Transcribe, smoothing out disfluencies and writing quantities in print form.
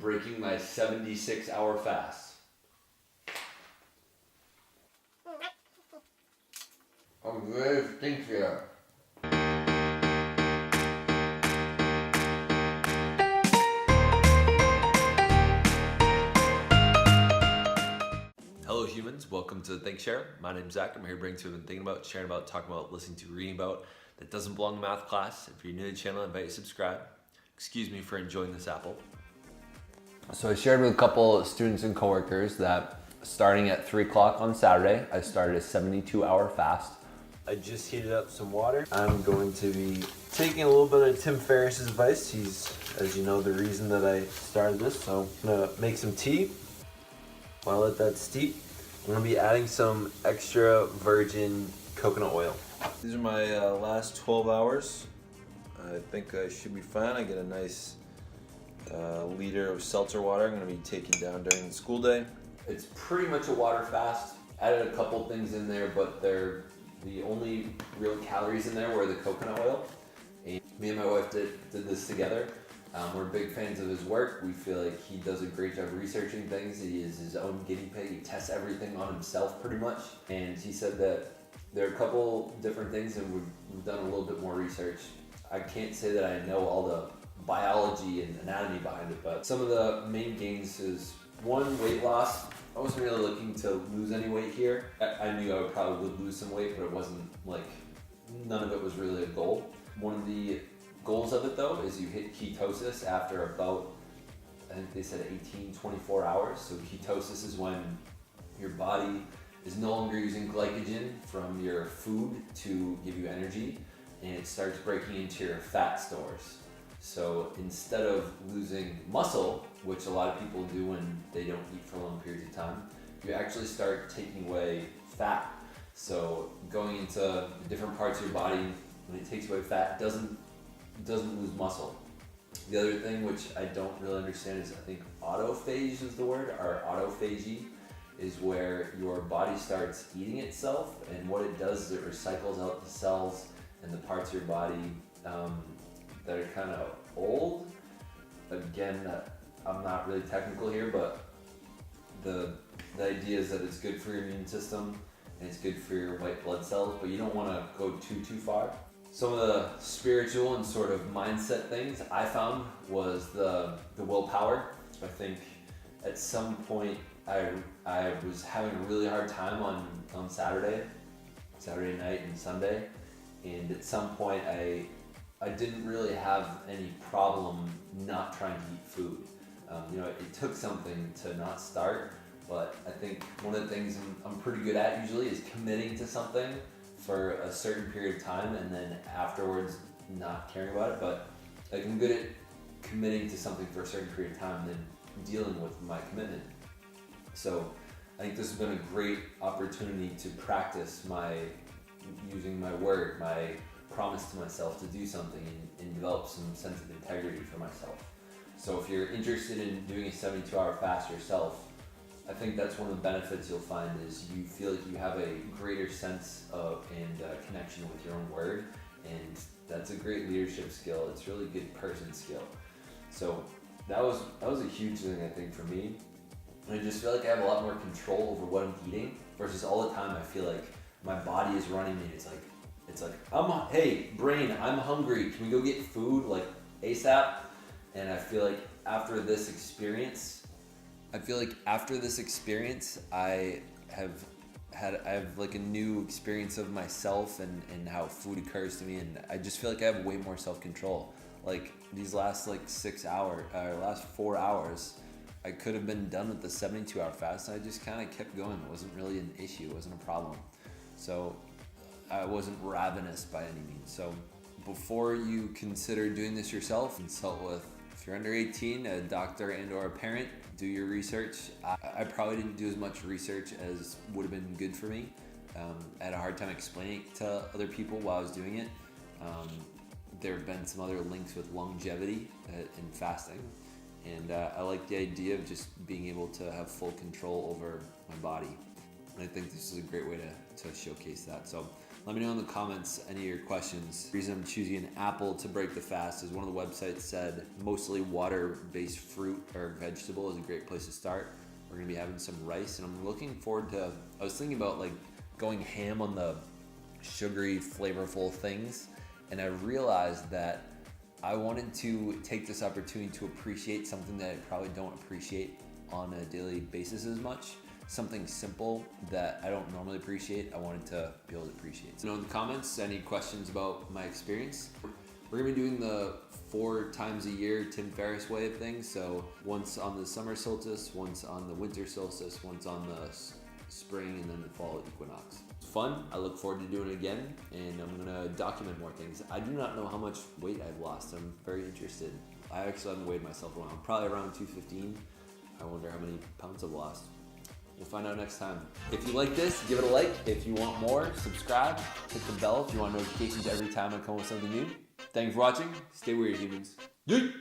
breaking my 76-hour fast. I'm very stinky. Hello humans, welcome to Think Share. My name's Zach. I'm here bringing to you what I've been thinking about, sharing about, talking about, listening to, reading about that doesn't belong to math class. If you're new to the channel, I invite you to subscribe. Excuse me for enjoying this apple. So I shared with a couple of students and coworkers that starting at 3 o'clock on Saturday, I started a 72-hour fast. I just heated up some water. I'm going to be taking a little bit of Tim Ferriss's advice. He's, as you know, the reason that I started this. So I'm gonna make some tea. While I let that steep, I'm gonna be adding some extra virgin coconut oil. These are my last 12 hours. I think I should be fine. I get a nice liter of seltzer water I'm gonna be taking down during the school day. It's pretty much a water fast. Added a couple things in there, but they're the only real calories in there were the coconut oil. And me and my wife did this together. We're big fans of his work. We feel like he does a great job researching things. He is his own guinea pig. He tests everything on himself pretty much. And he said that there are a couple different things and we've done a little bit more research. I can't say that I know all the biology and anatomy behind it, but some of the main gains is one, weight loss. I wasn't really looking to lose any weight here. I knew I probably would lose some weight, but it wasn't like, none of it was really a goal. One of the goals of it though is you hit ketosis after about, I think they said 18, 24 hours. So ketosis is when your body is no longer using glycogen from your food to give you energy, and it starts breaking into your fat stores. So instead of losing muscle, which a lot of people do when they don't eat for long periods of time, you actually start taking away fat. So going into different parts of your body, when it takes away fat, doesn't lose muscle. The other thing, which I don't really understand, is I think autophage is the word, or autophagy, is where your body starts eating itself, and what it does is it recycles out the cells and the parts of your body that are kind of old. Again, I'm not really technical here, but the idea is that it's good for your immune system and it's good for your white blood cells, but you don't want to go too far. Some of the spiritual and sort of mindset things I found was the willpower. I think at some point I was having a really hard time on Saturday night and Sunday, and at some point I didn't really have any problem not trying to eat food. It took something to not start, but I think one of the things I'm pretty good at usually is committing to something for a certain period of time and then afterwards not caring about it. But like, I'm good at committing to something for a certain period of time and then dealing with my commitment. So I think this has been a great opportunity to practice using my word, my promise to myself to do something and develop some sense of integrity for myself. So if you're interested in doing a 72-hour fast yourself, I think that's one of the benefits you'll find is you feel like you have a greater sense of and connection with your own word, and that's a great leadership skill. It's really good person skill. So that was a huge thing I think for me. And I just feel like I have a lot more control over what I'm eating versus all the time I feel like my body is running me. It's like hey brain, I'm hungry. Can we go get food like ASAP? And I feel like after this experience, I have like a new experience of myself and how food occurs to me, and I just feel like I have way more self-control. Like these last last 4 hours, I could have been done with the 72-hour fast, and I just kind of kept going. It wasn't really an issue, it wasn't a problem. So I wasn't ravenous by any means. So before you consider doing this yourself, consult with, if you're under 18, a doctor and or a parent. Do your research. I probably didn't do as much research as would have been good for me. I had a hard time explaining it to other people while I was doing it. There have been some other links with longevity in fasting, and I like the idea of just being able to have full control over my body. And I think this is a great way to showcase that. So Let me know in the comments any of your questions. The reason I'm choosing an apple to break the fast is one of the websites said mostly water-based fruit or vegetable is a great place to start. We're gonna be having some rice, and I'm looking forward to, I was thinking about like going ham on the sugary, flavorful things, and I realized that I wanted to take this opportunity to appreciate something that I probably don't appreciate on a daily basis as much. Something simple that I don't normally appreciate, I wanted to be able to appreciate. So in the comments, any questions about my experience? We're gonna be doing the 4 times a year Tim Ferriss way of things. So once on the summer solstice, once on the winter solstice, once on the spring, and then the fall equinox. It's fun, I look forward to doing it again, and I'm gonna document more things. I do not know how much weight I've lost, I'm very interested. I actually haven't weighed myself in a while, probably around 215. I wonder how many pounds I've lost. We'll find out next time. If you like this, give it a like. If you want more, subscribe. Hit the bell if you want notifications every time I come with something new. Thank you for watching. Stay weird, humans. Yeet!